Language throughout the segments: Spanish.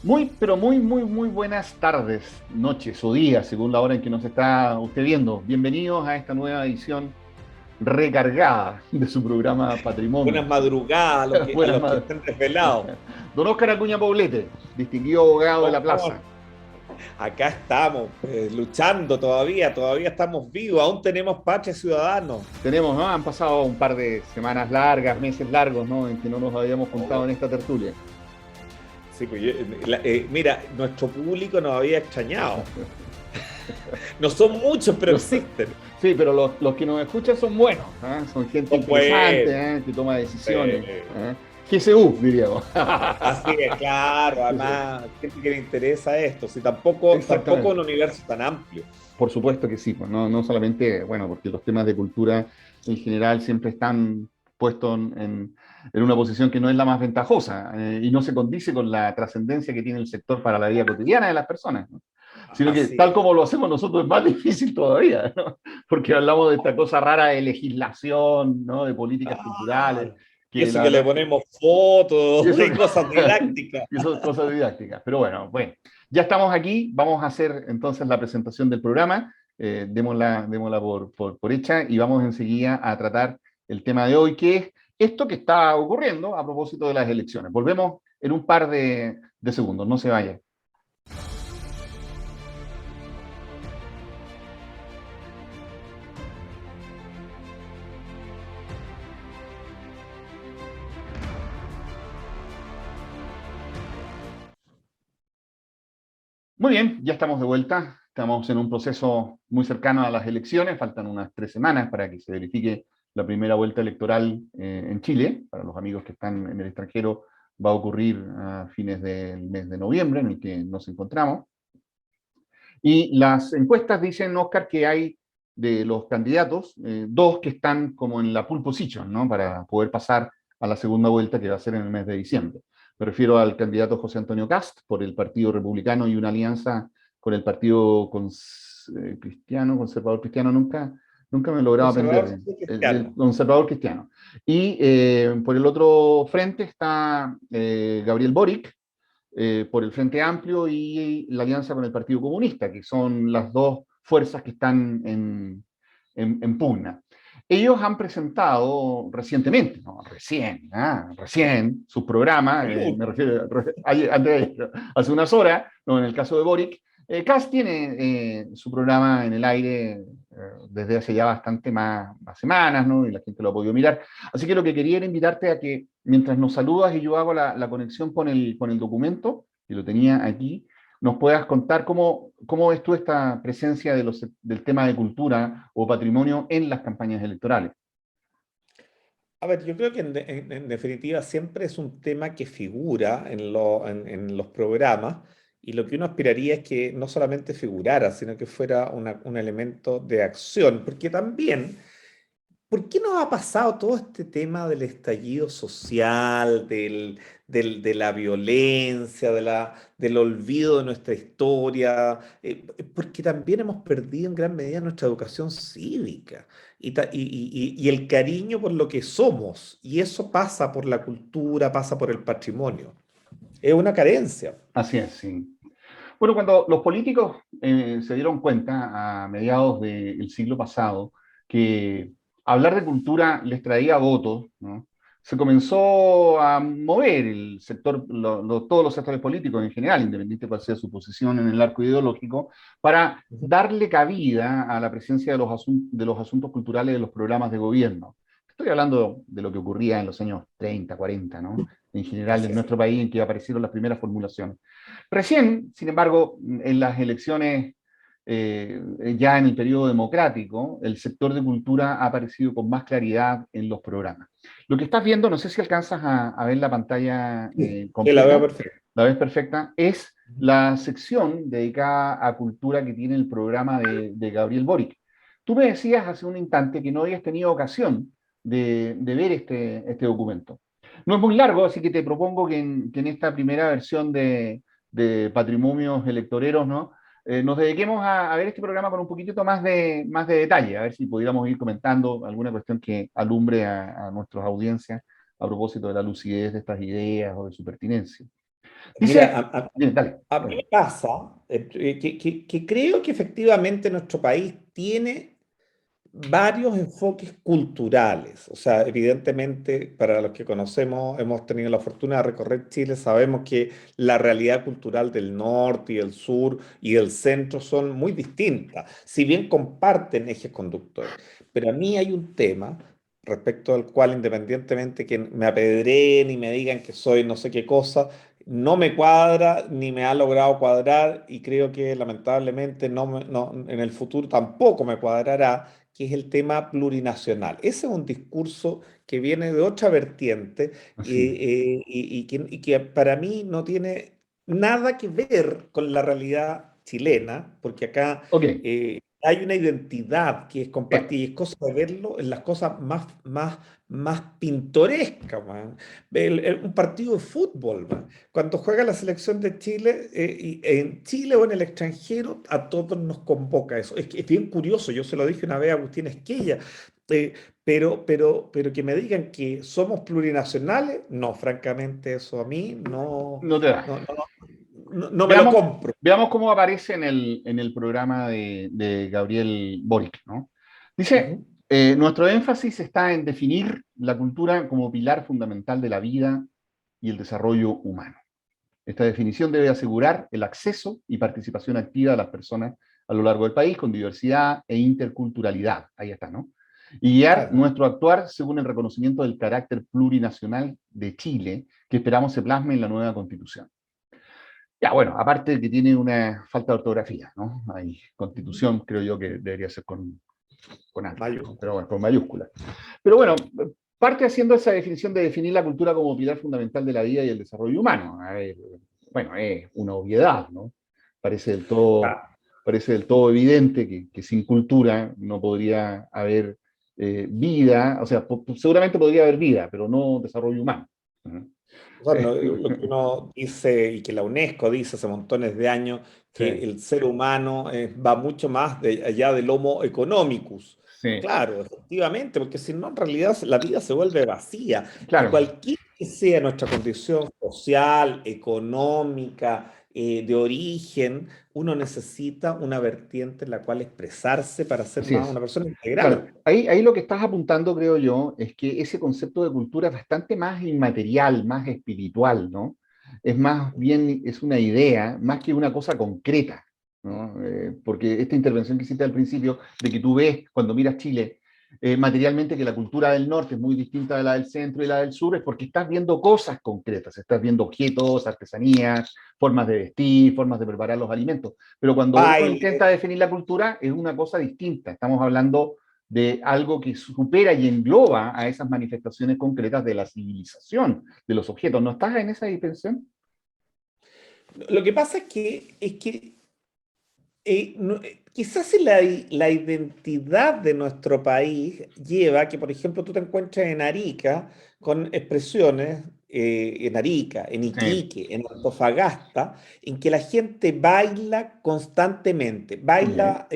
Muy, pero muy buenas tardes, noches o días, según la hora en que nos está usted viendo. Bienvenidos a esta nueva edición recargada de su programa Patrimonio. Buenas madrugadas a Buenas los que madres. estén desvelados. Don Óscar Acuña Poblete, distinguido abogado de la ¿Cómo? plaza. Acá estamos, luchando todavía estamos vivos, aún tenemos patria ciudadanos. Tenemos, ¿no? Han pasado un par de semanas largas, meses largos, ¿no? En que no nos habíamos juntado Oh, en esta tertulia. sí, pues mira, nuestro público nos había extrañado. No son muchos, pero existen. Sí, pero los que nos escuchan son buenos, ¿eh? Son gente Son interesante, buenos. ¿eh? Que toma decisiones. eh, ¿Eh? GCU, diríamos. Así es, claro, GCU. además, gente que le interesa esto, si tampoco Exactamente. un universo tan amplio. Por supuesto que sí, pues no solamente, bueno, porque los temas de cultura en general siempre están puestos en una posición que no es la más ventajosa y no se condice con la trascendencia que tiene el sector para la vida cotidiana de las personas, ¿no? Sino que Así tal es. como lo hacemos nosotros es más difícil todavía, ¿no? Porque hablamos de esta cosa rara de legislación, ¿no? De políticas culturales, Claro. Y que eso la que le verdad, ponemos y fotos eso, y cosas didácticas. y eso es cosas didácticas. Pero bueno, ya estamos aquí, vamos a hacer entonces la presentación del programa, démosla por hecha y vamos enseguida a tratar el tema de hoy, que es esto que está ocurriendo a propósito de las elecciones. Volvemos en un par de segundos, no se vaya. Muy bien, ya estamos de vuelta. Estamos en un proceso muy cercano a las elecciones. Faltan unas 3 semanas para que se verifique la primera vuelta electoral en Chile. Para los amigos que están en el extranjero, va a ocurrir a fines del mes de noviembre, en el que nos encontramos. Y las encuestas dicen, Oscar, que hay de los candidatos, dos que están como en la pole position, ¿no? Para poder pasar a la segunda vuelta que va a ser en el mes de diciembre. Me refiero al candidato José Antonio Cast por el Partido Republicano y una alianza con el Partido Cristiano, Conservador Cristiano, nunca me he logrado aprender, Conservador social cristiano. Conservador Cristiano. Y por el otro frente está Gabriel Boric, por el Frente Amplio y la alianza con el Partido Comunista, que son las dos fuerzas que están en pugna. Ellos han presentado recientemente, no, recién, su programa, me Salud. refiero hace unas horas, no, en el caso de Boric. Kass tiene su programa en el aire desde hace ya bastante más semanas, ¿no? Y la gente lo ha podido mirar. Así que lo que quería era invitarte a que mientras nos saludas y yo hago la conexión con el documento, que lo tenía aquí, nos puedas contar cómo ves tú esta presencia del tema de cultura o patrimonio en las campañas electorales. A ver, yo creo que en definitiva siempre es un tema que figura en los programas y lo que uno aspiraría es que no solamente figurara, sino que fuera un elemento de acción, porque también ¿por qué nos ha pasado todo este tema del estallido social, de la violencia, del olvido de nuestra historia? Porque también hemos perdido en gran medida nuestra educación cívica y el cariño por lo que somos. Y eso pasa por la cultura, pasa por el patrimonio. Es una carencia. Así es, sí. Bueno, cuando los políticos se dieron cuenta a mediados del siglo pasado que hablar de cultura les traía votos, ¿no? Se comenzó a mover el sector, todos los sectores políticos en general, independiente de cuál sea su posición en el arco ideológico, para Ujú. darle cabida a la presencia de los asuntos culturales de los programas de gobierno. Estoy hablando de lo que ocurría en los años 30, 40, ¿no? En general Así en es. nuestro país, en que aparecieron las primeras formulaciones. Recién, sin embargo, en las elecciones, ya en el periodo democrático, el sector de cultura ha aparecido con más claridad en los programas. Lo que estás viendo, no sé si alcanzas a ver la pantalla Que la veo completa, perfecta. la ves perfecta, es la sección dedicada a cultura que tiene el programa de Gabriel Boric. Tú me decías hace un instante que no habías tenido ocasión de ver este documento. No es muy largo, así que te propongo que en esta primera versión de patrimonios electoreros, ¿no? Nos dediquemos a ver este programa con un poquitito más de detalle, a ver si pudiéramos ir comentando alguna cuestión que alumbre a nuestras audiencias a propósito de la lucidez de estas ideas o de su pertinencia. Mira, Dice, bien, dale, a mí dale. me pasa que creo que efectivamente nuestro país tiene varios enfoques culturales. O sea, evidentemente, para los que conocemos, hemos tenido la fortuna de recorrer Chile, sabemos que la realidad cultural del norte y el sur y el centro son muy distintas, si bien comparten ejes conductores. Pero a mí hay un tema respecto al cual, independientemente que me apedreen y me digan que soy no sé qué cosa, no me cuadra ni me ha logrado cuadrar y creo que lamentablemente en el futuro tampoco me cuadrará, que es el tema plurinacional. Ese es un discurso que viene de otra vertiente Así es. y que para mí no tiene nada que ver con la realidad chilena, porque acá Ok, hay una identidad que es bien. compartida y es cosa de verlo en las cosas más pintorescas, man. Un partido de fútbol, man. Cuando juega la selección de Chile, en Chile o en el extranjero, a todos nos convoca eso. Es bien curioso, yo se lo dije una vez a Agustín Esquella, eh, pero que me digan que somos plurinacionales, no, francamente eso a mí No te da. no me lo Veamos, compro. veamos cómo aparece en el programa de Gabriel Boric, ¿no? Dice, Ujú. nuestro énfasis está en definir la cultura como pilar fundamental de la vida y el desarrollo humano. Esta definición debe asegurar el acceso y participación activa de las personas a lo largo del país con diversidad e interculturalidad. Ahí está, ¿no? Y guiar Claro. nuestro actuar según el reconocimiento del carácter plurinacional de Chile, que esperamos se plasme en la nueva constitución. Ya, bueno, aparte de que tiene una falta de ortografía, ¿no? Hay Ujú. constitución, creo yo que debería ser con alta, ¿no? Pero Mayúscula. bueno, con mayúscula. Pero bueno, parte haciendo esa definición de definir la cultura como pilar fundamental de la vida y el desarrollo humano. A ver, bueno, es una obviedad, ¿no? Parece del todo, Ah, parece del todo evidente que sin cultura no podría haber vida, o sea, seguramente podría haber vida, pero no desarrollo humano. ¿No? bueno, lo que uno dice y que la UNESCO dice hace montones de años, que Sí, el ser humano va mucho más allá del Homo economicus. sí, Claro, efectivamente, porque si no, en realidad la vida se vuelve vacía y claro. cualquier que sea nuestra condición social, económica, de origen, uno necesita una vertiente en la cual expresarse para ser Así más es. una persona Claro, integral. ahí lo que estás apuntando, creo yo, es que ese concepto de cultura es bastante más inmaterial, más espiritual, ¿no? Es más bien, es una idea, más que una cosa concreta, ¿no? Porque esta intervención que hiciste al principio, de que tú ves, cuando miras Chile, materialmente que la cultura del norte es muy distinta de la del centro y la del sur, es porque estás viendo cosas concretas, estás viendo objetos, artesanías, formas de vestir, formas de preparar los alimentos. Pero cuando uno Baile. intenta definir la cultura, es una cosa distinta. Estamos hablando de algo que supera y engloba a esas manifestaciones concretas de la civilización, de los objetos. ¿No estás en esa dimensión? Lo que pasa es que quizás la identidad de nuestro país lleva a que, por ejemplo, tú te encuentres en Arica con expresiones, en Arica, en Sí. Iquique, en Antofagasta, en que la gente baila constantemente, Ok. baila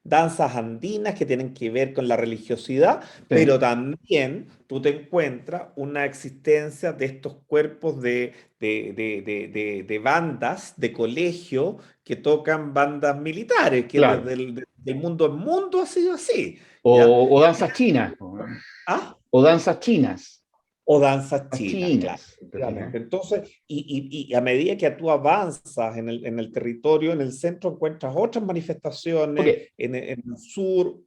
danzas andinas que tienen que ver con la religiosidad, pero Sí. también tú te encuentras una existencia de estos cuerpos de bandas de colegio que tocan bandas militares, que Claro. desde del mundo en mundo ha sido así, ¿ya? O danzas chinas. Ah, O danzas chinas. o danzas Las chinas, claro, chinas. ¿Te fijas? efectivamente. Entonces, y a medida que tú avanzas en el territorio, en el centro encuentras otras Ok. manifestaciones, en el sur,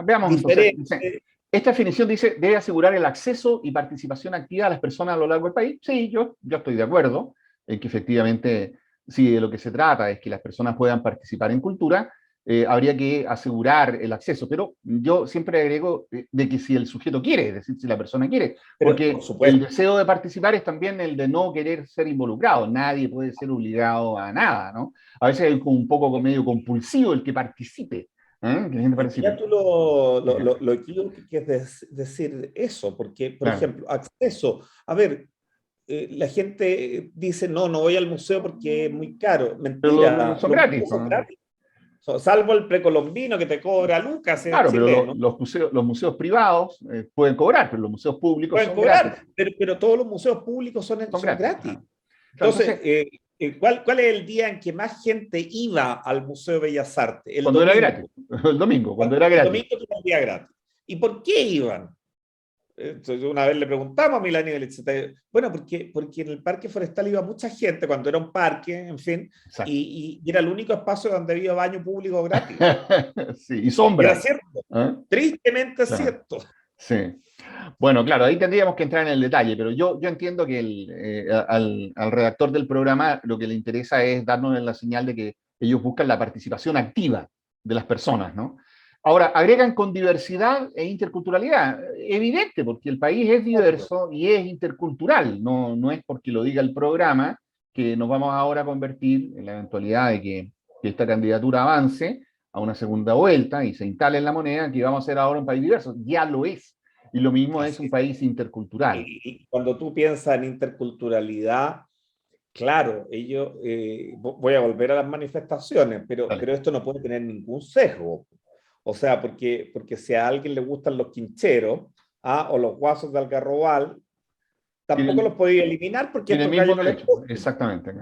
Veamos entonces. diferentes. Dice, esta definición dice, debe asegurar el acceso y participación activa de las personas a lo largo del país. Sí, yo estoy de acuerdo en que efectivamente, si de lo que se trata es que las personas puedan participar en cultura, habría que asegurar el acceso. Pero yo siempre agrego de que si el sujeto quiere, es decir, si la persona quiere, Pero, por porque el supuesto, deseo de participar es también el de no querer ser involucrado. Nadie puede ser obligado a nada, ¿no? A veces es como un poco medio compulsivo el que participe. Que la gente es que ya participe. tú Ya, lo equívoco que es decir eso, porque, por claro. ejemplo, acceso, a ver, la gente dice, no, no voy al museo porque es muy caro. Pero Mentira, son los gratis, museos son ¿no? gratis. Salvo el precolombino que te cobra Lucas, el Claro, pero chileno. los museos privados pueden cobrar, pero los museos públicos Pueden son gratis. cobrar, pero todos los museos públicos Son son gratis. gratis. Ajá. Claro, Entonces, entonces, ¿cuál es el día en que más gente iba al Museo de Bellas Artes? El cuando era gratis, domingo. el domingo, cuando era El gratis. domingo era el día gratis. ¿Y por qué iban? Entonces, una vez le preguntamos a Milani, bueno, porque en el parque forestal iba mucha gente cuando era un parque, en fin, Exacto. y era el único espacio donde había baño público gratis. Sí, y Y era sombra. cierto, ¿Eh? tristemente Claro, cierto. sí. Bueno, claro, ahí tendríamos que entrar en el detalle, pero yo entiendo que al redactor del programa lo que le interesa es darnos la señal de que ellos buscan la participación activa de las personas, ¿no? Ahora, agregan con diversidad e interculturalidad. Evidente, porque el país es diverso y es intercultural. No es porque lo diga el programa que nos vamos ahora a convertir en la eventualidad de que esta candidatura avance a una segunda vuelta y se instale en la moneda, que vamos a ser ahora un país diverso. Ya lo es. Y lo mismo es un Así. país intercultural. Y cuando tú piensas en interculturalidad, claro, voy a volver a las manifestaciones, Dale. pero esto no puede tener ningún sesgo. O sea, porque si a alguien le gustan los quincheros, o los guasos de Algarrobal, tampoco Tiene, los podía eliminar porque a tiene el estos mismo gallos no les derecho, gustan. exactamente.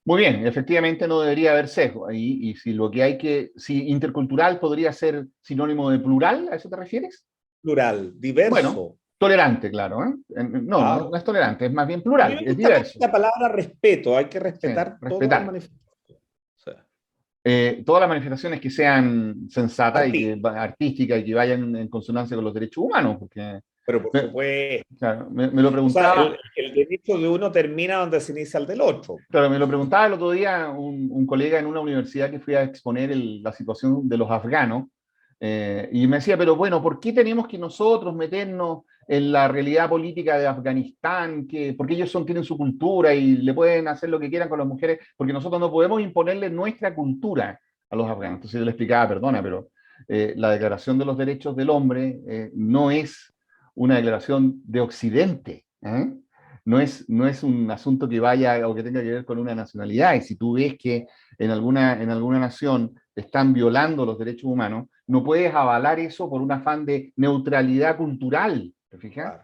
Muy bien, efectivamente no debería haber sesgo ahí, y si lo que hay que, si intercultural podría ser sinónimo de plural, ¿a eso te refieres? Plural, Bueno, diverso. tolerante, claro, ¿eh? No Claro. es tolerante, es más bien A mí plural, me es gusta mucho diverso. la palabra respeto, hay que Sí, respetar todas las respetar. manifestaciones. O sea, Todas las manifestaciones que sean sensatas y que artístico, artísticas y que vayan en consonancia con los derechos humanos, porque pero por me, supuesto. claro, me lo O sea, preguntaba. el derecho de uno termina donde se inicia el del otro. Claro, me lo preguntaba el otro día un colega en una universidad que fui a exponer la situación de los afganos, y me decía, pero bueno, ¿por qué tenemos que nosotros meternos en la realidad política de Afganistán? Porque ellos tienen su cultura y le pueden hacer lo que quieran con las mujeres, porque nosotros no podemos imponerle nuestra cultura a los afganos. Entonces yo le explicaba, perdona, pero la Declaración de los Derechos del Hombre no es una declaración de Occidente. No es un asunto que vaya o que tenga que ver con una nacionalidad. Y si tú ves que en alguna nación están violando los derechos humanos, no puedes avalar eso por un afán de neutralidad cultural. ¿Te fijas?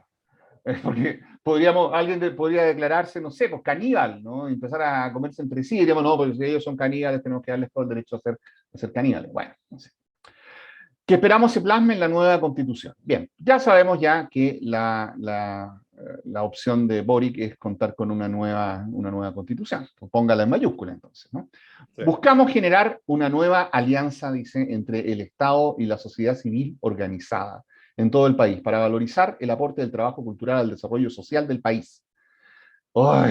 Claro. Porque alguien podría declararse, no sé, pues caníbal, ¿no? Y empezar a comerse entre sí. Y diríamos, no, porque si ellos son caníbales, tenemos que darles todo el derecho a ser caníbales. Bueno, no sé, que esperamos se plasme en la nueva constitución. Bien, ya sabemos ya que la opción de Boric es contar con una nueva constitución. Pues póngala en mayúscula entonces, ¿no? Sí. Buscamos generar una nueva alianza, dice, entre el Estado y la sociedad civil organizada en todo el país para valorizar el aporte del trabajo cultural al desarrollo social del país.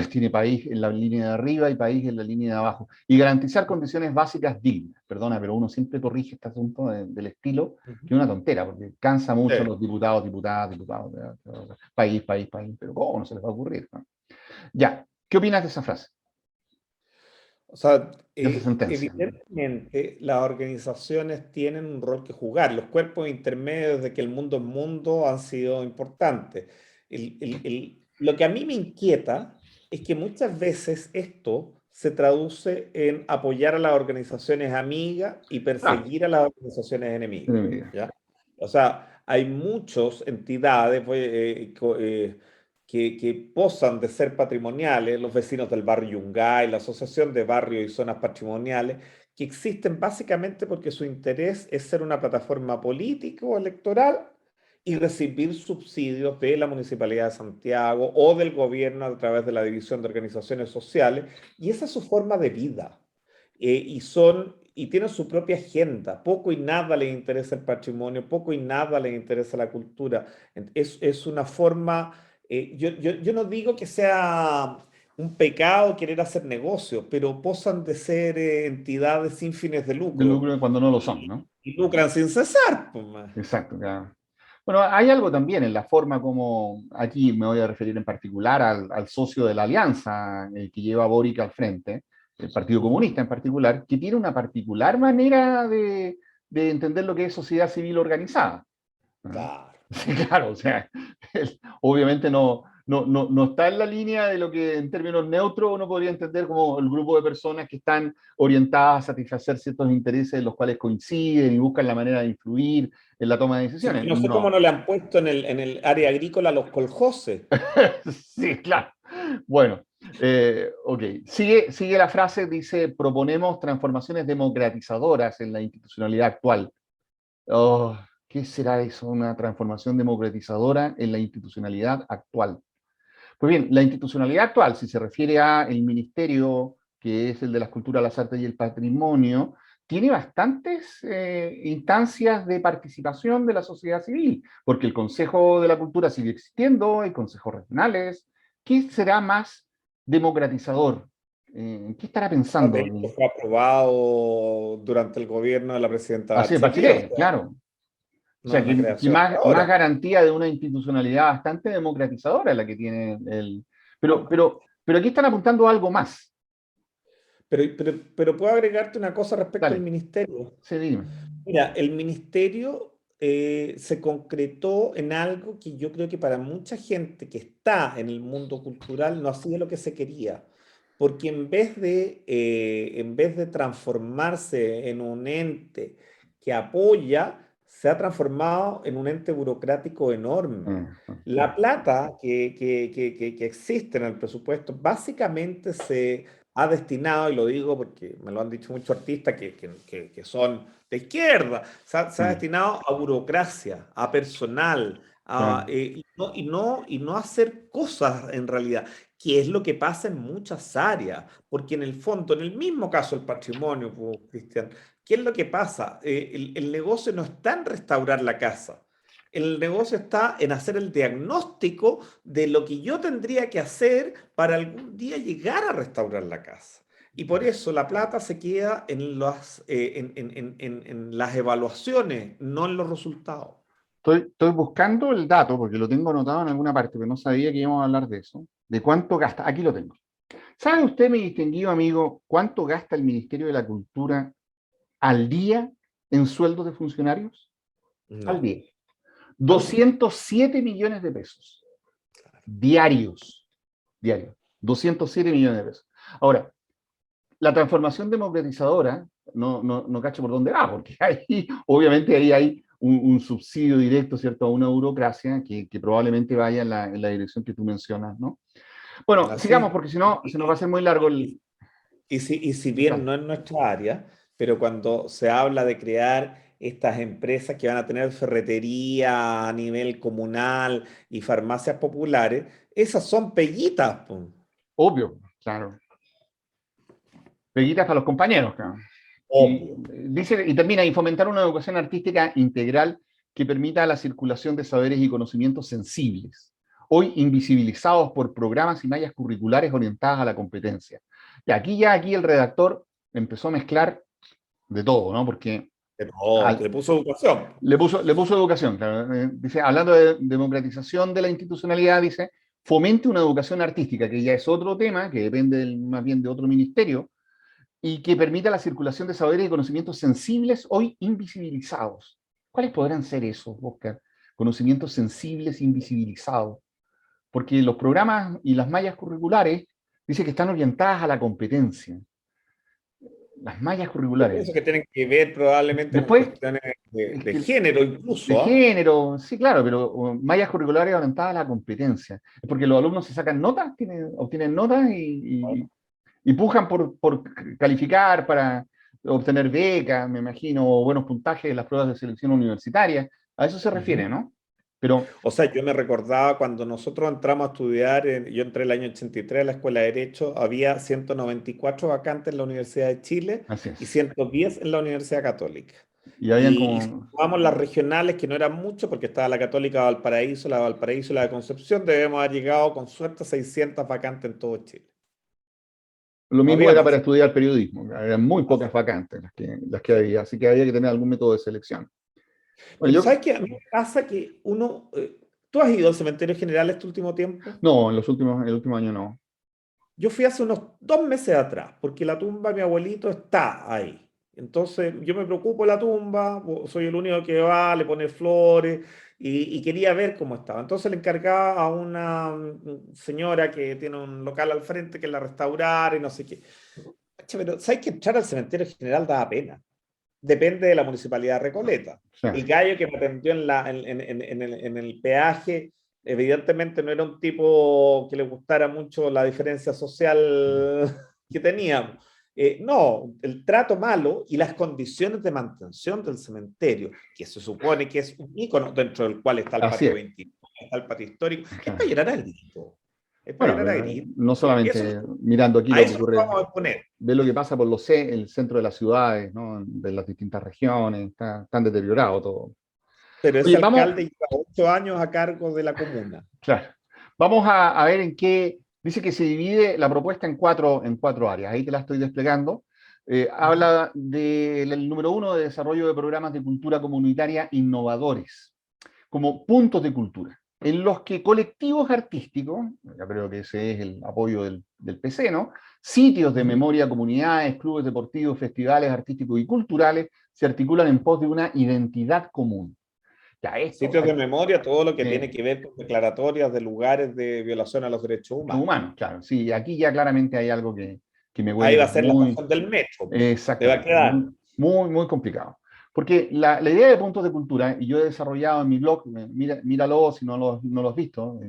Tiene país en la línea de arriba y país en la línea de abajo. Y garantizar condiciones básicas dignas. Perdona, pero uno siempre corrige este asunto del estilo, que es una tontera, porque cansa mucho a Sí. los diputados, país, país, país. Pero ¿cómo no se les va a ocurrir? ¿No? Ya, ¿qué opinas de esa frase, O sea, de esa sentencia? evidentemente las organizaciones tienen un rol que jugar. Los cuerpos intermedios de que el mundo es mundo han sido importantes. Lo que a mí me inquieta es que muchas veces esto se traduce en apoyar a las organizaciones amigas y Claro, perseguir a las organizaciones enemigas. enemiga. ¿Ya? O sea, hay muchas entidades que posan de ser patrimoniales, los vecinos del barrio Yungay, la Asociación de Barrios y Zonas Patrimoniales, que existen básicamente porque su interés es ser una plataforma política o electoral y recibir subsidios de la Municipalidad de Santiago o del gobierno a través de la División de Organizaciones Sociales, y esa es su forma de vida. Y tienen su propia agenda. Poco y nada les interesa el patrimonio, poco y nada les interesa la cultura. Es una forma, yo no digo que sea un pecado querer hacer negocios, pero posan de ser entidades sin fines de De lucro lucro cuando no lo son, y, ¿no? y lucran sin cesar, pues, man. Exacto, claro. Bueno, hay algo también en la forma como, aquí me voy a referir en particular al socio de la alianza que lleva a Boric al frente, el Partido Ujú. Comunista en particular, que tiene una particular manera de entender lo que es sociedad civil organizada. ¿No? Claro. Sí, claro, o sea, obviamente no está en la línea de lo que en términos neutros uno podría entender como el grupo de personas que están orientadas a satisfacer ciertos intereses en los cuales coinciden y buscan la manera de influir en la toma de Sí, decisiones. no sé cómo No. no le han puesto en el área agrícola los coljoses. Sí, claro. Bueno, Ok, sigue la frase, dice, proponemos transformaciones democratizadoras en la institucionalidad actual. Oh, ¿qué será eso? Una transformación democratizadora en la institucionalidad actual. Pues bien, la institucionalidad actual, si se refiere a el ministerio, que es el de las culturas, las artes y el patrimonio, tiene bastantes instancias de participación de la sociedad civil, porque el Consejo de la Cultura sigue existiendo, hay consejos regionales. ¿Qué será más democratizador? ¿Qué estará De pensando? hecho, fue aprobado durante el gobierno de la presidenta Así es, Bachelet, o Bachelet, sea, claro. O no es sea, una que creación de más ahora. garantía de una institucionalidad bastante democratizadora la que tiene el... Pero aquí están apuntando a algo más. Pero puedo agregarte una cosa respecto al Dale, ministerio. sí, dime. Mira, el ministerio se concretó en algo que yo creo que para mucha gente que está en el mundo cultural no ha sido lo que se quería. Porque en vez de transformarse en un ente que apoya, se ha transformado en un ente burocrático enorme. La plata que existe en el presupuesto básicamente se ha destinado, y lo digo porque me lo han dicho muchos artistas que son de izquierda, se ha destinado a burocracia, a personal, Claro. y no a hacer cosas en realidad, que es lo que pasa en muchas áreas, porque en el fondo, en el mismo caso del patrimonio, pues, Cristian, ¿qué es lo que pasa? El negocio no está en restaurar la casa. El negocio está en hacer el diagnóstico de lo que yo tendría que hacer para algún día llegar a restaurar la casa. Y por eso la plata se queda en las evaluaciones, no en los resultados. Estoy buscando el dato, porque lo tengo anotado en alguna parte, pero no sabía que íbamos a hablar de eso. ¿De cuánto gasta? Aquí lo tengo. ¿Sabe usted, mi distinguido amigo, cuánto gasta el Ministerio de la Cultura al día en sueldos de funcionarios? Al No, día. al día. 207 millones de pesos. Diarios. Diarios. 207 millones de pesos. Ahora, la transformación democratizadora, no cacho por dónde va, porque ahí, obviamente ahí hay un subsidio directo, ¿cierto?, a una burocracia que probablemente vaya en la dirección que tú mencionas, ¿no? Bueno, sigamos, Así. porque si no, se nos va a hacer muy largo el... Y si bien Dale. no es nuestra área, pero cuando se habla de crear estas empresas que van a tener ferretería a nivel comunal y farmacias populares, esas son peguitas, po. Obvio, claro. Peguitas para los compañeros, claro. Y Obvio. dice, y termina, y fomentar una educación artística integral que permita la circulación de saberes y conocimientos sensibles, hoy invisibilizados por programas y mallas curriculares orientadas a la competencia. Y aquí el redactor empezó a mezclar de todo, ¿no? Porque No, al, le puso educación. le puso educación, claro. Dice, hablando de democratización de la institucionalidad, dice, fomente una educación artística, que ya es otro tema, que depende más bien de otro ministerio, y que permita la circulación de saberes y conocimientos sensibles hoy invisibilizados. ¿Cuáles podrán ser esos, Oscar? Conocimientos sensibles invisibilizados. Porque los programas y las mallas curriculares dice que están orientadas a la competencia. Las mallas Yo pienso curriculares. que tienen que ver probablemente con Después, cuestiones es de que género de incluso, ¿ah? género, sí, claro, pero mallas curriculares orientadas a la competencia. Es porque los alumnos se sacan notas, obtienen notas y pujan por calificar para obtener becas, me imagino, o buenos puntajes en las pruebas de selección universitaria. A eso se refiere, Ujú. ¿no? Pero, O sea, yo me recordaba cuando nosotros entramos a estudiar, yo entré el año 83 a la Escuela de Derecho, había 194 vacantes en la Universidad de Chile así y es. 110 en la Universidad Católica. Y habían Y si como, sumamos las regionales, que no eran mucho, porque estaba la Católica de Valparaíso y la de Concepción, debemos haber llegado con suerte a 600 vacantes en todo Chile. lo No mismo había era más. para estudiar periodismo, eran muy pocas vacantes las que había, así que había que tener algún método de selección. Bueno, Pero yo, ¿sabes qué? A mí me pasa que uno... ¿tú has ido al cementerio general este último tiempo? no, en el último año no. Yo fui hace unos 2 meses atrás, porque la tumba de mi abuelito está ahí. Entonces yo me preocupo de la tumba, soy el único que va, le pone flores y quería ver cómo estaba. Entonces le encargaba a una señora que tiene un local al frente que la restaurara y no sé qué. Pucha, pero ¿sabes que entrar al cementerio general da pena? Depende de la municipalidad de Recoleta. O sea, El gallo que me atendió en el peaje evidentemente no era un tipo que le gustara mucho la diferencia social que teníamos. No, el trato malo y las condiciones de mantención del cementerio, que se supone que es un ícono dentro del cual está el Así patio es. 29, está el patio histórico, es para Claro. llorar al grito. Es para Bueno, llorar al pero grito. no Eso, solamente mirando aquí a lo que eso lo ocurre, vamos a exponer. ve lo que pasa por el centro de las ciudades, ¿no? De las distintas regiones, está tan deteriorado todo. Pero ese Oye, vamos, alcalde lleva 8 años a cargo de la comuna. claro, vamos a ver en qué, dice que se divide la propuesta en cuatro áreas, ahí te la estoy desplegando. Habla del número uno de desarrollo de programas de cultura comunitaria innovadores, como puntos de cultura, en los que colectivos artísticos, ya creo que ese es el apoyo del PC, ¿no? Sitios de memoria, comunidades, clubes deportivos, festivales artísticos y culturales se articulan en pos de una identidad común. Ya esto, Sitios de memoria, todo lo que tiene eh, que ver con declaratorias de lugares de violación a los derechos humanos. humanos, claro, sí, aquí ya claramente hay algo que me Ahí huele va que a es ser la muy, estación del metro. Te va a exactamente, quedar. muy complicado. Porque la idea de puntos de cultura, y yo he desarrollado en mi blog, míralo si no lo has visto,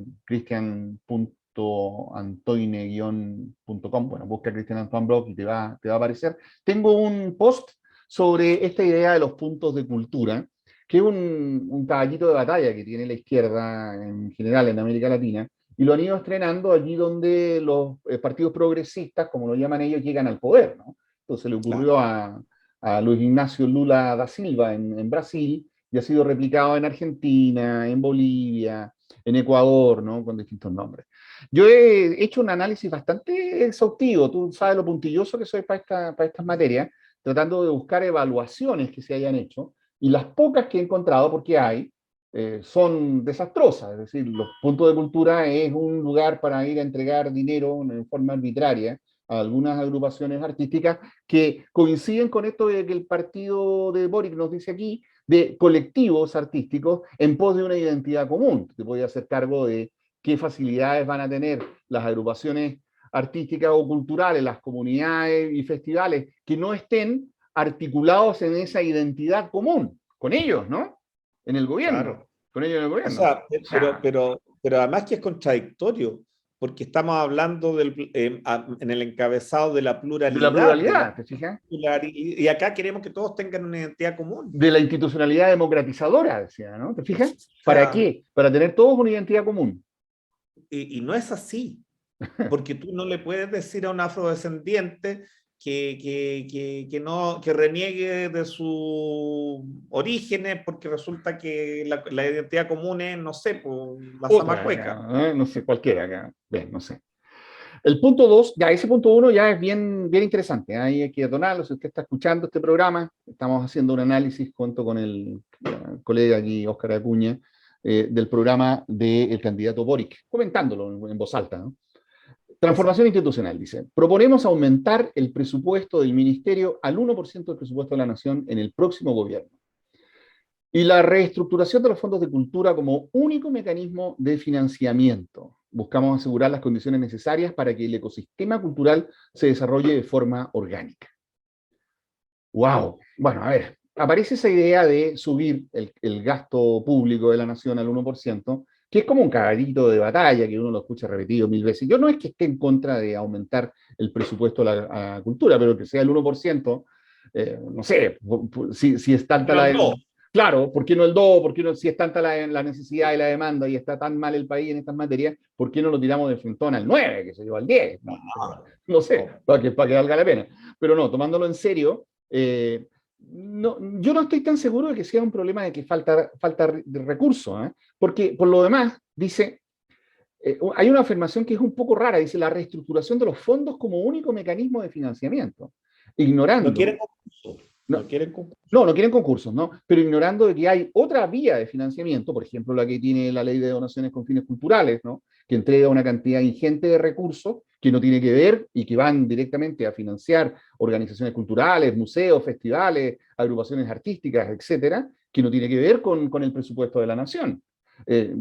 cristian.antoine-.com, bueno, busca Cristian Antoine Blog y te va a aparecer. Tengo un post sobre esta idea de los puntos de cultura, que es un caballito de batalla que tiene la izquierda en general en América Latina, y lo han ido estrenando allí donde los partidos progresistas, como lo llaman ellos, llegan al poder, ¿no? Entonces le Claro. ocurrió a Luis Ignacio Lula da Silva en Brasil y ha sido replicado en Argentina, en Bolivia, en Ecuador, ¿no? Con distintos nombres. Yo he hecho un análisis bastante exhaustivo, tú sabes lo puntilloso que soy para estas materias, tratando de buscar evaluaciones que se hayan hecho, y las pocas que he encontrado, porque hay, son desastrosas. Es decir, los puntos de cultura es un lugar para ir a entregar dinero en forma arbitraria a algunas agrupaciones artísticas que coinciden con esto de que el partido de Boric nos dice aquí, de colectivos artísticos en pos de una identidad común. Te voy a hacer cargo de qué facilidades van a tener las agrupaciones artísticas o culturales, las comunidades y festivales que no estén articulados en esa identidad común, con ellos, ¿no? En el gobierno, Claro. con ellos en el O gobierno. sea, O sea, pero además que es contradictorio, porque estamos hablando en el encabezado de la de la pluralidad de la pluralidad, ¿te fijas? y acá queremos que todos tengan una identidad común. De la institucionalidad democratizadora, decía, ¿no? ¿Te fijas? O ¿Para sea, qué? Para tener todos una identidad común. y no es así, porque tú no le puedes decir a un afrodescendiente que no, que reniegue de sus orígenes porque resulta que la identidad común es, no sé, pues, la Otra, zamacueca. acá, no sé, cualquiera acá. Bien, no sé. El punto 2, ya ese punto 1 ya es bien interesante. Ahí hay que detonarlo. Si usted está escuchando este programa, estamos haciendo un análisis junto con el colega aquí, Óscar Acuña, del programa del candidato Boric, comentándolo en voz alta, ¿no? Transformación Exacto. institucional, dice. Proponemos aumentar el presupuesto del ministerio al 1% del presupuesto de la nación en el próximo gobierno. Y la reestructuración de los fondos de cultura como único mecanismo de financiamiento. Buscamos asegurar las condiciones necesarias para que el ecosistema cultural se desarrolle de forma orgánica. ¡Wow! Bueno, a ver, aparece esa idea de subir el gasto público de la nación al 1%, que es como un caballito de batalla que uno lo escucha repetido mil veces. Yo no es que esté en contra de aumentar el presupuesto a la cultura, pero que sea el 1%, no sé, si es tanta Pero no, Claro, ¿por qué no el 2? ¿Por qué no, si es tanta la necesidad y la demanda y está tan mal el país en estas materias, ¿por qué no lo tiramos de frentón al 9, que se lleva al 10? No, no sé, no. para que valga la pena. Pero no, tomándolo en serio, no, yo no estoy tan seguro de que sea un problema de que falta de recursos, ¿eh? Porque por lo demás, dice, hay una afirmación que es un poco rara, dice la reestructuración de los fondos como único mecanismo de financiamiento, No ignorando, quieren concurso, no no, quieren concurso. no quieren concursos, ¿no? Pero ignorando de que hay otra vía de financiamiento, por ejemplo, la que tiene la ley de donaciones con fines culturales, ¿no? Que entrega una cantidad ingente de recursos que no tiene que ver y que van directamente a financiar organizaciones culturales, museos, festivales, agrupaciones artísticas, etcétera, que no tiene que ver con el presupuesto de la nación.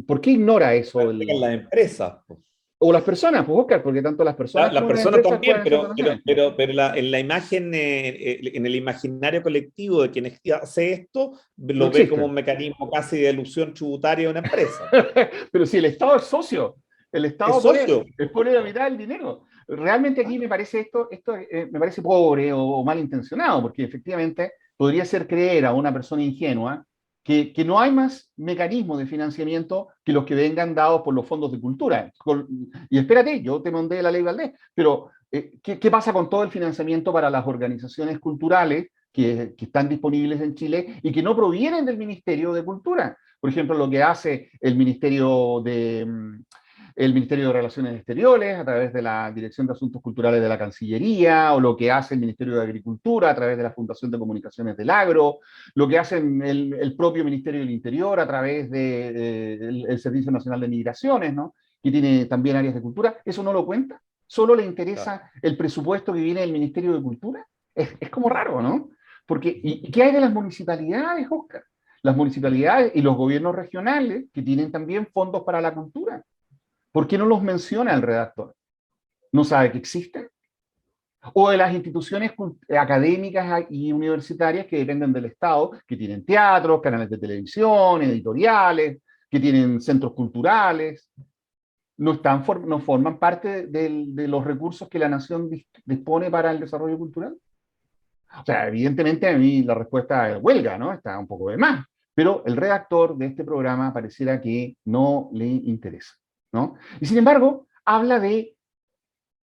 ¿Por qué ignora eso? En las empresas, pues. O las personas, pues Oscar, porque tanto las personas Las como las personas empresas también, pueden hacer donaciones. pero en la imagen, en el imaginario colectivo de quien hace esto, No lo ve como existe. un mecanismo casi de elusión tributaria de una empresa. Pero si el Estado es socio, el Es Estado socio. pone la mitad del dinero. Realmente aquí me parece esto me parece pobre o malintencionado, porque efectivamente podría hacer creer a una persona ingenua que no hay más mecanismos de financiamiento que los que vengan dados por los fondos de cultura. Y espérate, yo te mandé la ley Valdés, pero ¿qué pasa con todo el financiamiento para las organizaciones culturales que están disponibles en Chile y que no provienen del Ministerio de Cultura? Por ejemplo, lo que hace el Ministerio de Relaciones Exteriores a través de la Dirección de Asuntos Culturales de la Cancillería, o lo que hace el Ministerio de Agricultura a través de la Fundación de Comunicaciones del Agro, lo que hace el propio Ministerio del Interior a través del Servicio Nacional de Migraciones, ¿no? Que tiene también áreas de cultura. ¿Eso no lo cuenta? ¿Solo le Claro. interesa el presupuesto que viene del Ministerio de Cultura? Es como raro, ¿no? Porque, ¿y qué hay de las municipalidades, Oscar? Las municipalidades y los gobiernos regionales que tienen también fondos para la cultura. ¿Por qué no los menciona el redactor? ¿No sabe que existen? O de las instituciones académicas y universitarias que dependen del Estado, que tienen teatros, canales de televisión, editoriales, que tienen centros culturales, no forman parte de los recursos que la nación dispone para el desarrollo cultural. O sea, evidentemente a mí la respuesta es huelga, ¿no? Está un poco de más. Pero el redactor de este programa pareciera que no le interesa, ¿no? Y sin embargo, habla de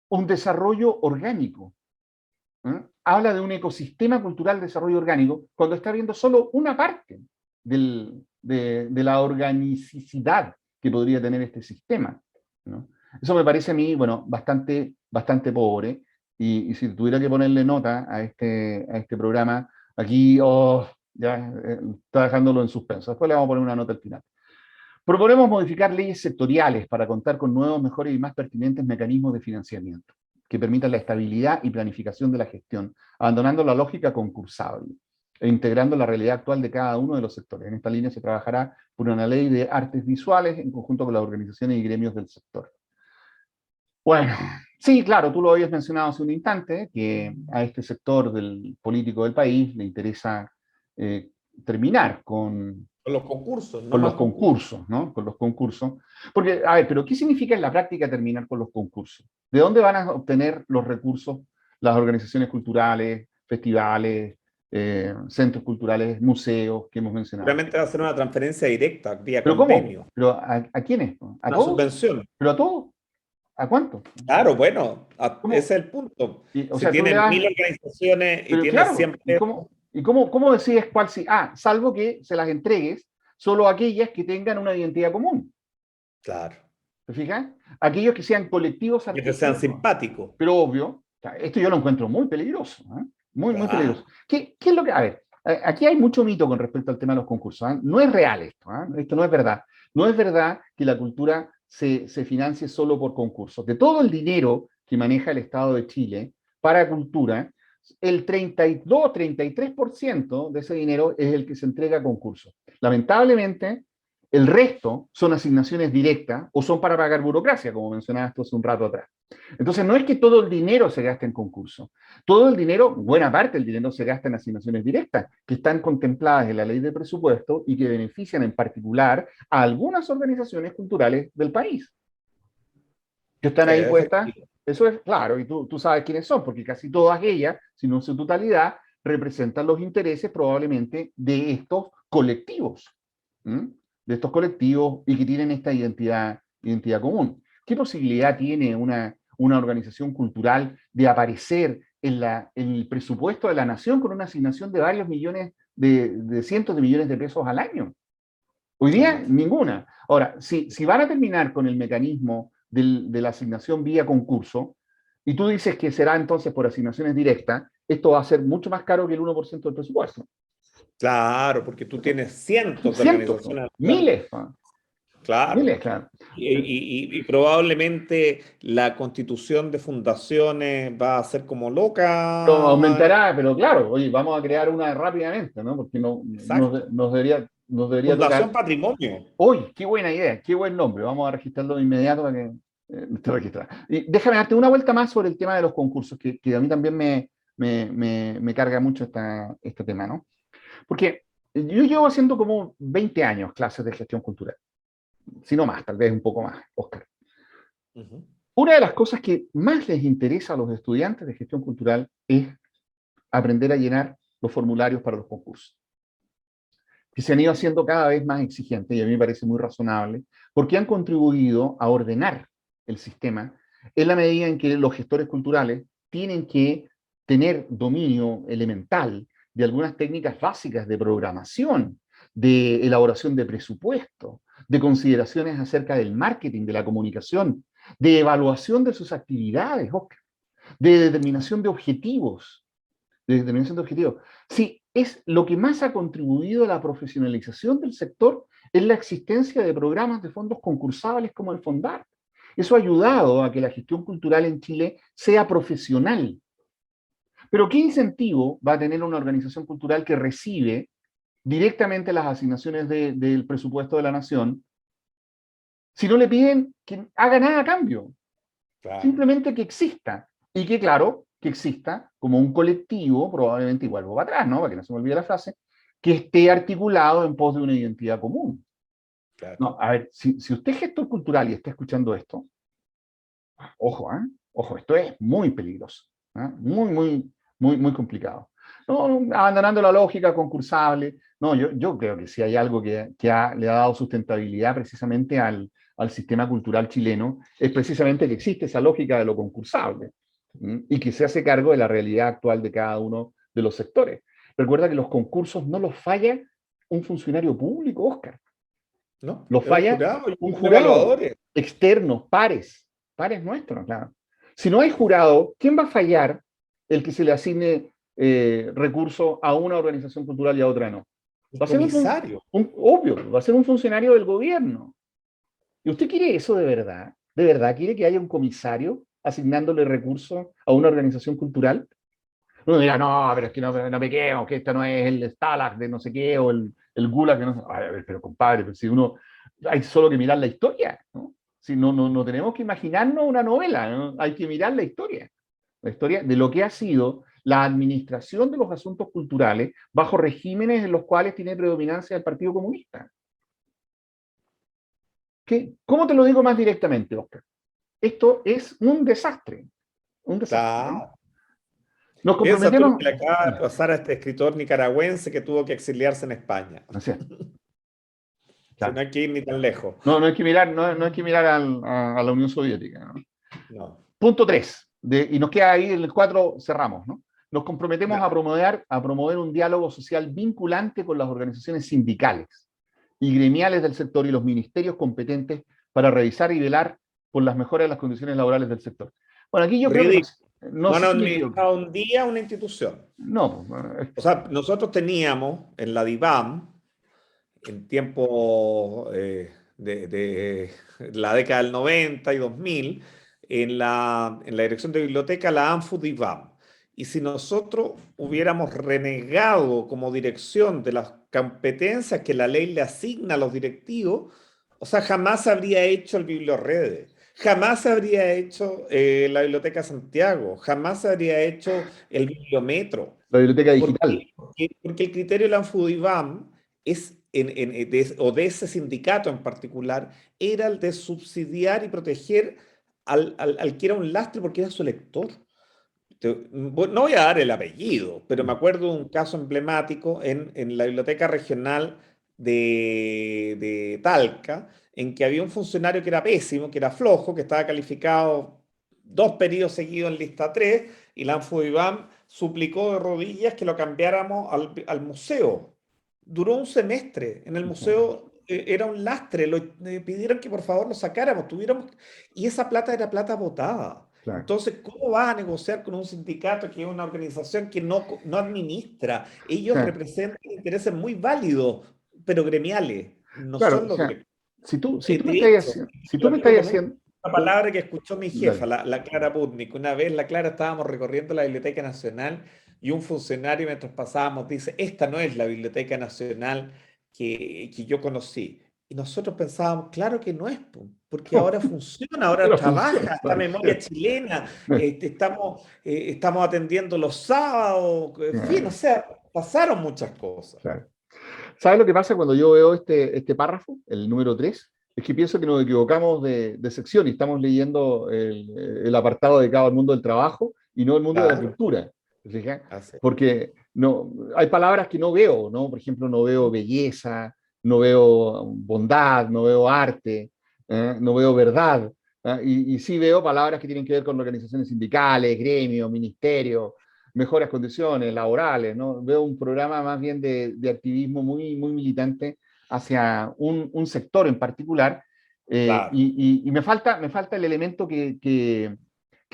un desarrollo orgánico, ¿eh? Habla de un ecosistema cultural de desarrollo orgánico cuando está viendo solo una parte de la organicidad que podría tener este sistema, ¿no? Eso me parece a mí, bueno, bastante pobre. Y si tuviera que ponerle nota a este programa, aquí ya está dejándolo en suspenso. Después le vamos a poner una nota al final. Proponemos modificar leyes sectoriales para contar con nuevos, mejores y más pertinentes mecanismos de financiamiento que permitan la estabilidad y planificación de la gestión, abandonando la lógica concursable e integrando la realidad actual de cada uno de los sectores. En esta línea se trabajará por una ley de artes visuales en conjunto con las organizaciones y gremios del sector. Bueno, sí, claro, tú lo habías mencionado hace un instante, que a este sector del político del país le interesa eh, terminar Con los concursos, no con los más concursos. concursos, ¿no? Con los concursos. Porque, a ver, pero ¿qué significa en la práctica terminar con los concursos? ¿De dónde van a obtener los recursos las organizaciones culturales, festivales, centros culturales, museos que hemos mencionado? Seguramente va a ser una transferencia directa vía ¿Pero cómo? convenio, ¿Pero a quiénes? ¿A una todos? subvención. ¿Pero a todos? ¿A cuánto? Claro, bueno, ese ¿Cómo? es el punto. O Si sea, tú le tienes das. 1000 organizaciones y Pero tienes claro, ¿y siempre, cómo decides cuál sí? Ah, salvo que se las entregues solo a aquellas que tengan una identidad común. claro, ¿Te fijas? Aquellos que sean colectivos que te sean artísticos, simpáticos. pero obvio, o sea, esto yo lo encuentro muy peligroso, ¿eh? Muy Claro. peligroso. ¿Qué es lo que.? A ver, aquí hay mucho mito con respecto al tema de los concursos, ¿eh? No es real esto, ¿eh? Esto no es verdad. No es verdad que la cultura se financie solo por concursos. De todo el dinero que maneja el Estado de Chile para cultura, el 32-33% de ese dinero es el que se entrega a concursos. Lamentablemente, el resto son asignaciones directas o son para pagar burocracia, como mencionabas tú hace un rato atrás. Entonces, no es que todo el dinero se gaste en concursos. Todo el dinero, buena parte del dinero se gasta en asignaciones directas, que están contempladas en la ley de presupuesto y que benefician en particular a algunas organizaciones culturales del país, que están Sí, ahí puestas. efectivo. Eso es claro, y tú sabes quiénes son, porque casi todas ellas, si no en su totalidad, representan los intereses probablemente de estos colectivos. ¿Mm? De estos colectivos y que tienen esta identidad común. ¿Qué posibilidad tiene una organización cultural de aparecer en el presupuesto de la nación con una asignación de varios millones, de cientos de millones de pesos al año? Hoy día, Ninguna. ninguna. Ahora, si van a terminar con el mecanismo de la asignación vía concurso, y tú dices que será entonces por asignaciones directas, esto va a ser mucho más caro que el 1% del presupuesto. Claro, porque tú tienes cientos de Cientos, organizaciones alrededor. miles, Claro. miles, claro. Y probablemente la constitución de fundaciones va a ser como Pero loca. aumentará, pero claro, oye, vamos a crear una rápidamente, ¿no? Porque Exacto. nos debería Fundación tocar. Patrimonio. Hoy, qué buena idea, qué buen nombre. Vamos a registrarlo de inmediato para que Está registrada. Y déjame darte una vuelta más sobre el tema de los concursos, que a mí también me carga mucho este tema, ¿no? Porque yo llevo haciendo como 20 años clases de gestión cultural, si no más, tal vez un poco más, Oscar. Ujú. Una de las cosas que más les interesa a los estudiantes de gestión cultural es aprender a llenar los formularios para los concursos, que se han ido haciendo cada vez más exigentes, y a mí me parece muy razonable, porque han contribuido a ordenar el sistema en la medida en que los gestores culturales tienen que tener dominio elemental de algunas técnicas básicas de programación, de elaboración de presupuesto, de consideraciones acerca del marketing, de la comunicación, de evaluación de sus actividades, Oscar, de determinación de objetivos, Sí, es lo que más ha contribuido a la profesionalización del sector es la existencia de programas de fondos concursables como el Fondar. Eso ha ayudado a que la gestión cultural en Chile sea profesional. Pero ¿qué incentivo va a tener una organización cultural que recibe directamente las asignaciones del presupuesto de la nación si no le piden que haga nada a cambio? Claro. Simplemente que exista. Y que, claro, que exista como un colectivo, probablemente igual va atrás, ¿no? Para que no se me olvide la frase, que esté articulado en pos de una identidad común. Claro. No, a ver, si usted es gestor cultural y está escuchando esto, ojo, ¿eh? Ojo, esto es muy peligroso, ¿eh? Muy complicado. No, abandonando la lógica concursable, no, yo creo que si hay algo le ha dado sustentabilidad precisamente al sistema cultural chileno, es precisamente que existe esa lógica de lo concursable, y que se hace cargo de la realidad actual de cada uno de los sectores. Recuerda que los concursos no los falla un funcionario público, Oscar, ¿No? los Es un falla jurado y un un jurado evaluadores. externo, pares nuestros, claro. Si no hay jurado, ¿quién va a fallar el que se le asigne recursos a una organización cultural y a otra no? El Va a ser comisario. obvio, va a ser un funcionario del gobierno. ¿Y usted quiere eso de verdad? ¿De verdad quiere que haya un comisario asignándole recursos a una organización cultural? Uno dirá, no, pero es que no me quemo, que esto no es el Stalag de no sé qué, o el Gulag de no sé. A ver, pero compadre, pero si uno, hay solo que mirar la historia, ¿no? Si no tenemos que imaginarnos una novela, ¿no? Hay que mirar la historia de lo que ha sido la administración de los asuntos culturales bajo regímenes en los cuales tiene predominancia el Partido Comunista. ¿Cómo te lo digo más directamente, Oscar? Esto es un desastre, ¿no? Claro. Nos Piensa tú lo comprometemos. que le acaba de pasar a este escritor nicaragüense que tuvo que exiliarse en España. Así es, Si no claro. hay que ir ni tan lejos. No hay que mirar, no hay que mirar a la Unión Soviética, ¿no? No. Punto 3, y nos queda ahí en el 4, cerramos, ¿no? Nos comprometemos Dale. a promover un diálogo social vinculante con las organizaciones sindicales y gremiales del sector y los ministerios competentes para revisar y velar por las mejoras de las condiciones laborales del sector. Bueno, aquí yo creo que Ridículo. no No han sé si me equivoco. administrado un día una institución. No, O sea, nosotros teníamos en la DIVAM, en tiempo de la década del 90 y 2000, en la dirección de biblioteca, la ANFU DIVAM. Y si nosotros hubiéramos renegado como dirección de las competencias que la ley le asigna a los directivos, o sea, jamás habría hecho el Bibliorrede, jamás habría hecho la Biblioteca Santiago, jamás habría hecho el Bibliometro. la biblioteca ¿Por digital. qué? Porque el criterio de la ANFUDIVAM es, o de ese sindicato en particular, era el de subsidiar y proteger al que era un lastre porque era su elector. No voy a dar el apellido, pero me acuerdo de un caso emblemático en la biblioteca regional de Talca, en que había un funcionario que era pésimo, que era flojo, que estaba calificado 2 periodos seguidos en lista 3, y la Anfudibam suplicó de rodillas que lo cambiáramos al museo. Duró un semestre. En el museo era un lastre. Pidieron que por favor lo sacáramos. Y esa plata era plata botada. Claro. Entonces, ¿cómo vas a negociar con un sindicato que es una organización que no administra? Ellos Claro, representan intereses muy válidos, pero gremiales, no claro, son o los sea, directivos. si tú me De estás hecho, haciendo, si tú lo me digo estás con haciendo, una palabra que escuchó mi jefa, dale. la Clara Putnik. Una vez la Clara estábamos recorriendo la Biblioteca Nacional y un funcionario mientras pasábamos dice, esta no es la Biblioteca Nacional que yo conocí. Y nosotros pensábamos, claro que no es, po, porque ahora funciona, ahora Pero funciona. trabaja, la memoria chilena, estamos atendiendo los sábados, en fin, o Ah, sea, pasaron muchas cosas. claro. ¿Sabes lo que pasa cuando yo veo este párrafo, el número 3? Es que pienso que nos equivocamos de sección y estamos leyendo el apartado dedicado al mundo del trabajo y no el mundo de la Claro, cultura. ¿Te fijas? así. Porque no, hay palabras que no veo, ¿no? Por ejemplo, no veo belleza, no veo bondad, no veo arte, no veo verdad. Y sí veo palabras que tienen que ver con organizaciones sindicales, gremios, ministerios, mejores condiciones laborales, ¿no? Veo un programa más bien de activismo muy militante hacia un sector en particular, Claro. y me falta el elemento que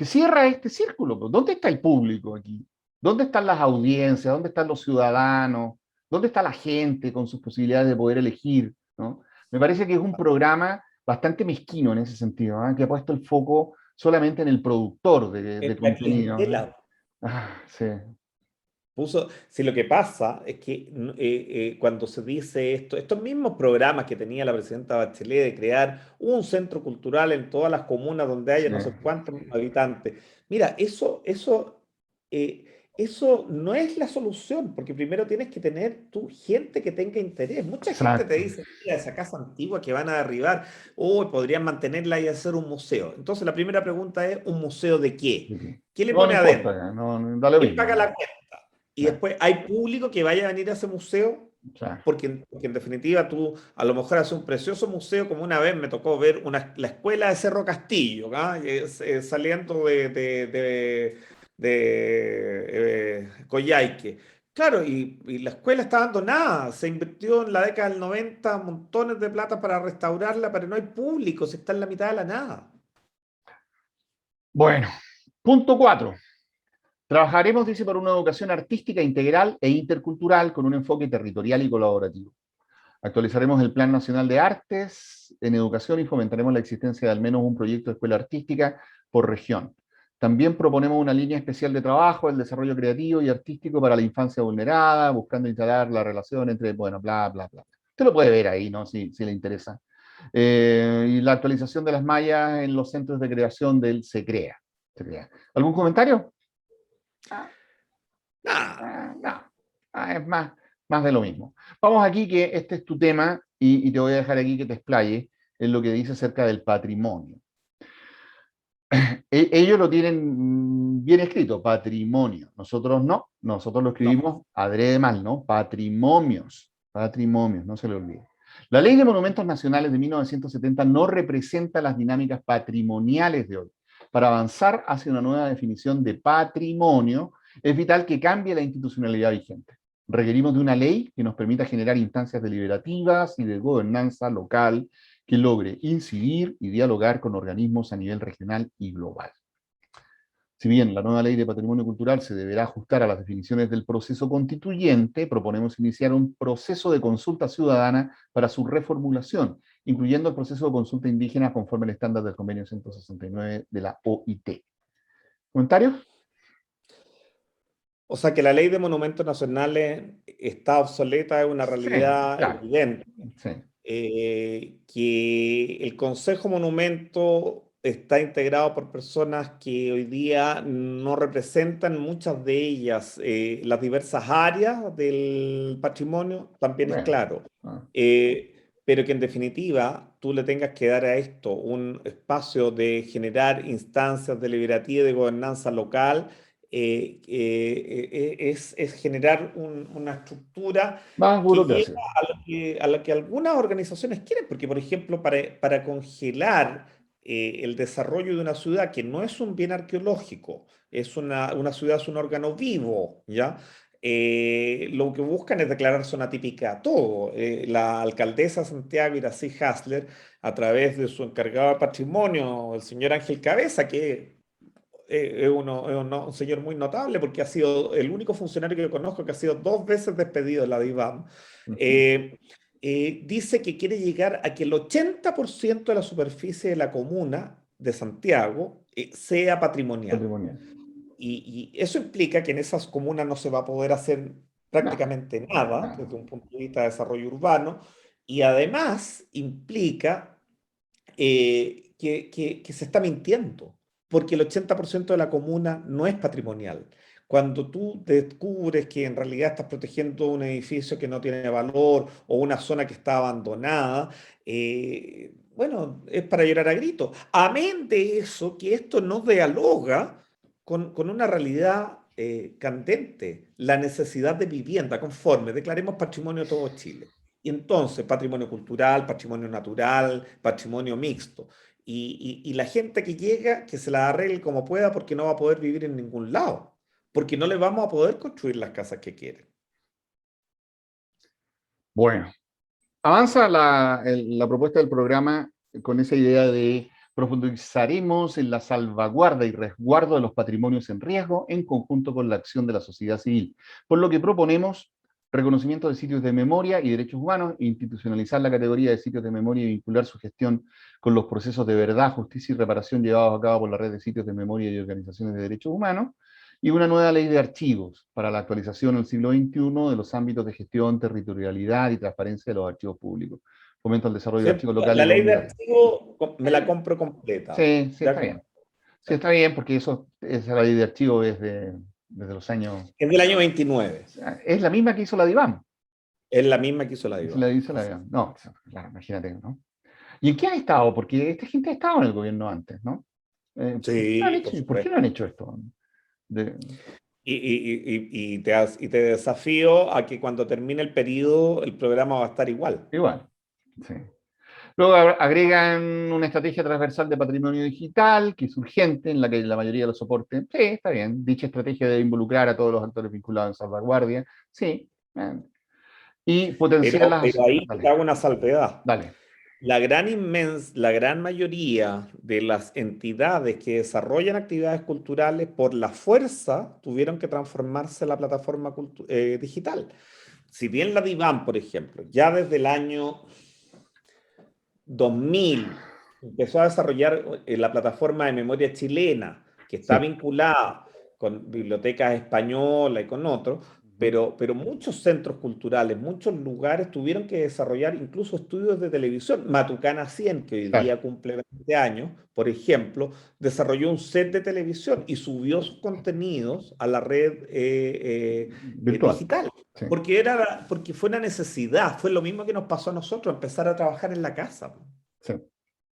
cierra este círculo. Pues. ¿Dónde está el público aquí? ¿Dónde están las audiencias? ¿Dónde están los ciudadanos? ¿Dónde está la gente con sus posibilidades de poder elegir? ¿No? Me parece que es un programa bastante mezquino en ese sentido, ¿eh? Que ha puesto el foco solamente en el productor de En la contenido. ¿Eh? clientela. Sí. Si lo que pasa es que cuando se dice esto, estos mismos programas que tenía la presidenta Bachelet de crear un centro cultural en todas las comunas donde haya Sí, no sé cuántos habitantes, mira, eso no es la solución, porque primero tienes que tener tu gente que tenga interés. Mucha gente te exacto. dice, mira, esa casa antigua que van a derribar, podrían mantenerla y hacer un museo. Entonces la primera pregunta es, ¿un museo de qué? ¿Qué le No, no pone adentro? importa, no, da lo ¿Quién mismo. paga la cuenta? Y Claro, después, ¿hay público que vaya a venir a ese museo? claro. Porque en definitiva tú a lo mejor haces un precioso museo, como una vez me tocó ver la escuela de Cerro Castillo, ¿ah? Saliendo Coyhaique. Claro, y la escuela está abandonada, se invirtió en la década del 90 montones de plata para restaurarla, pero no hay público, se está en la mitad de la nada. Bueno, punto 4. Trabajaremos, dice, por una educación artística integral e intercultural con un enfoque territorial y colaborativo. Actualizaremos el Plan Nacional de Artes en Educación y fomentaremos la existencia de al menos un proyecto de escuela artística por región. También proponemos una línea especial de trabajo, el desarrollo creativo y artístico para la infancia vulnerada, buscando instalar la relación entre, bueno, bla, bla, bla. Usted lo puede ver ahí, ¿no? Si le interesa. Y la actualización de las mallas en los centros de creación del Se Crea. Se Crea. ¿Algún comentario? Ah, Nada. no, es más de lo mismo. Vamos aquí que este es tu tema y te voy a dejar aquí que te explayes en lo que dice acerca del patrimonio. Ellos lo tienen bien escrito, patrimonio. Nosotros no, nosotros lo No. escribimos adrede mal, ¿no? Patrimonios, no se le olvide. La Ley de Monumentos Nacionales de 1970 no representa las dinámicas patrimoniales de hoy. Para avanzar hacia una nueva definición de patrimonio, es vital que cambie la institucionalidad vigente. Requerimos de una ley que nos permita generar instancias deliberativas y de gobernanza local que logre incidir y dialogar con organismos a nivel regional y global. Si bien la nueva ley de patrimonio cultural se deberá ajustar a las definiciones del proceso constituyente, proponemos iniciar un proceso de consulta ciudadana para su reformulación, incluyendo el proceso de consulta indígena conforme al estándar del convenio 169 de la OIT. ¿Comentarios? O sea que la ley de monumentos nacionales está obsoleta es una Sí, realidad claro. evidente. Sí, Que el Consejo Monumento está integrado por personas que hoy día no representan muchas de ellas las diversas áreas del patrimonio, también es bueno. claro. Pero que en definitiva tú le tengas que dar a esto un espacio de generar instancias deliberativas de gobernanza local, es generar una estructura Más que lleva burocracia. a lo que algunas organizaciones quieren, porque por ejemplo, para congelar el desarrollo de una ciudad que no es un bien arqueológico, una ciudad es un órgano vivo, ¿ya? Lo que buscan es declarar zona típica a todo. La alcaldesa de Santiago, Iracy Hasler, a través de su encargado de patrimonio, el señor Ángel Cabeza, que un señor muy notable porque ha sido el único funcionario que yo conozco que ha sido dos veces despedido de la DIVAM, Ujú. eh, dice que quiere llegar a que el 80% de la superficie de la comuna de Santiago sea patrimonial. Patrimonial. Y eso implica que en esas comunas no se va a poder hacer No, prácticamente nada no. desde un punto de vista de desarrollo urbano Y además implica que se está mintiendo, porque el 80% de la comuna no es patrimonial. Cuando tú descubres que en realidad estás protegiendo un edificio que no tiene valor o una zona que está abandonada, bueno, es para llorar a gritos. Amén de eso, que esto no dialoga con una realidad candente, la necesidad de vivienda conforme declaremos patrimonio de todo Chile. Y entonces, patrimonio cultural, patrimonio natural, patrimonio mixto. Y la gente que llega, que se la arregle como pueda porque no va a poder vivir en ningún lado, porque no le vamos a poder construir las casas que quieren. Bueno, avanza la propuesta del programa con esa idea de profundizaremos en la salvaguarda y resguardo de los patrimonios en riesgo en conjunto con la acción de la sociedad civil, por lo que proponemos reconocimiento de sitios de memoria y derechos humanos, institucionalizar la categoría de sitios de memoria y vincular su gestión con los procesos de verdad, justicia y reparación llevados a cabo por la red de sitios de memoria y organizaciones de derechos humanos, y una nueva ley de archivos para la actualización en el siglo XXI de los ámbitos de gestión, territorialidad y transparencia de los archivos públicos. Fomento al desarrollo de archivos locales La y ley de comunitarios. archivo me la compro completa. Sí, sí, ¿De está acuerdo? bien. Sí, está bien, porque esa ley de archivos es desde los años... Es del año 29. Es la misma que hizo la DIVAM. Es la misma que hizo la Se DIVA. la dice la DIVAM. No, claro, imagínate, ¿no? ¿Y en qué han estado? Porque esta gente ha estado en el gobierno antes, ¿no? Sí, por ¿Por qué no supuesto. han hecho esto? De- Y te desafío a que cuando termine el periodo el programa va a estar igual. igual, sí. Luego agregan una estrategia transversal de patrimonio digital, que es urgente, en la que la mayoría de los soportes, sí, está bien. Dicha estrategia debe involucrar a todos los actores vinculados en salvaguardia, sí. Y potenciar Pero ahí te Dale, hago una salvedad. dale. La gran mayoría de las entidades que desarrollan actividades culturales por la fuerza tuvieron que transformarse en la plataforma digital. Si bien la DIVAM, por ejemplo, ya desde el año 2000 empezó a desarrollar la plataforma de memoria chilena, que está Sí. vinculada con bibliotecas españolas y con otros, pero muchos centros culturales, muchos lugares tuvieron que desarrollar incluso estudios de televisión. Matucana 100, que hoy Claro, día cumple 20 años, por ejemplo, desarrolló un set de televisión y subió sus contenidos a la red virtual. digital. Sí, Porque fue una necesidad, fue lo mismo que nos pasó a nosotros, empezar a trabajar en la casa. sí,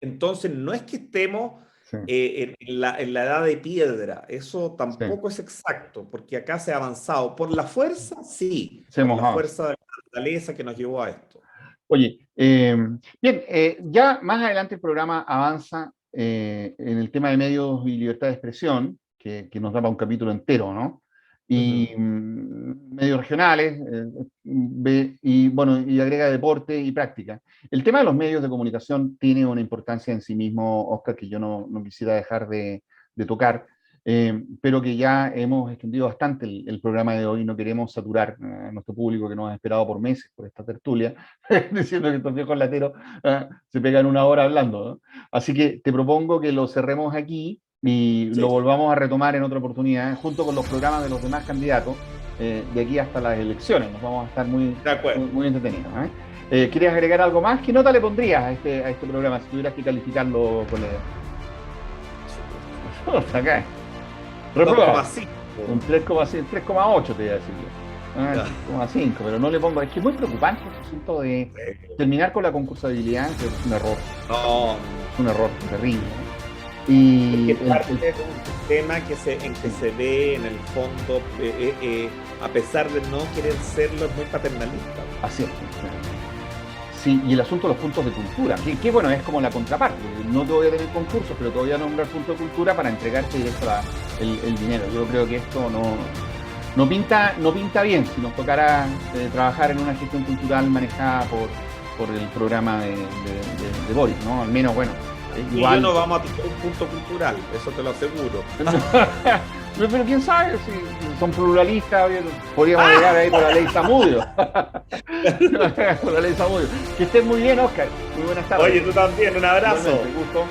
Entonces, no es que estemos sí, en la edad de piedra, eso sí. tampoco es exacto, porque acá se ha avanzado. Por la fuerza, sí, Se por hemos la avanzado. fuerza de la naturaleza que nos llevó a esto. Oye, bien, ya más adelante el programa avanza en el tema de medios y libertad de expresión, que nos da para un capítulo entero, ¿no? Y Ujú. medios regionales, y bueno, y agrega deporte y práctica. El tema de los medios de comunicación tiene una importancia en sí mismo, Oscar, que yo no quisiera dejar de tocar. Pero que ya hemos extendido bastante el programa de hoy, no queremos saturar a nuestro público que nos ha esperado por meses por esta tertulia, diciendo que estos viejos lateros se pegan una hora hablando, ¿no? Así que te propongo que lo cerremos aquí y lo Sí, volvamos a retomar en otra oportunidad, junto con los programas de los demás candidatos, de aquí hasta las elecciones. Nos vamos a estar de acuerdo. muy entretenidos. ¿Quieres agregar algo más? ¿Qué nota le pondrías a este programa si tuvieras que calificarlo con acá? Reprobado. 2,5. Un 3,6, 3,8 te voy a decir yo. Ah, Ya. 3,5, pero no le pongo. Es que es muy preocupante el asunto de terminar con la concursabilidad, que es un error. No, Es un error terrible, ¿no? es Y que parte de un sistema en que se ve en el fondo, a pesar de no querer serlo, es muy paternalista. así es. Sí, y el asunto de los puntos de cultura, que bueno, es como la contraparte. No te voy a tener concursos, pero te voy a nombrar puntos de cultura para entregarte directo el dinero. Yo creo que esto no pinta bien si nos tocara trabajar en una gestión cultural manejada por el programa de Boris, ¿no? Al menos, bueno, Y igual. yo no vamos a tener un punto cultural, eso te lo aseguro. Pero quién sabe, si son pluralistas, podríamos llegar ahí por la ley Zamudio. Por la ley Zamudio. Que estén muy bien, Oscar. Muy buenas tardes. Oye, tú también, un abrazo. Igualmente, gusto.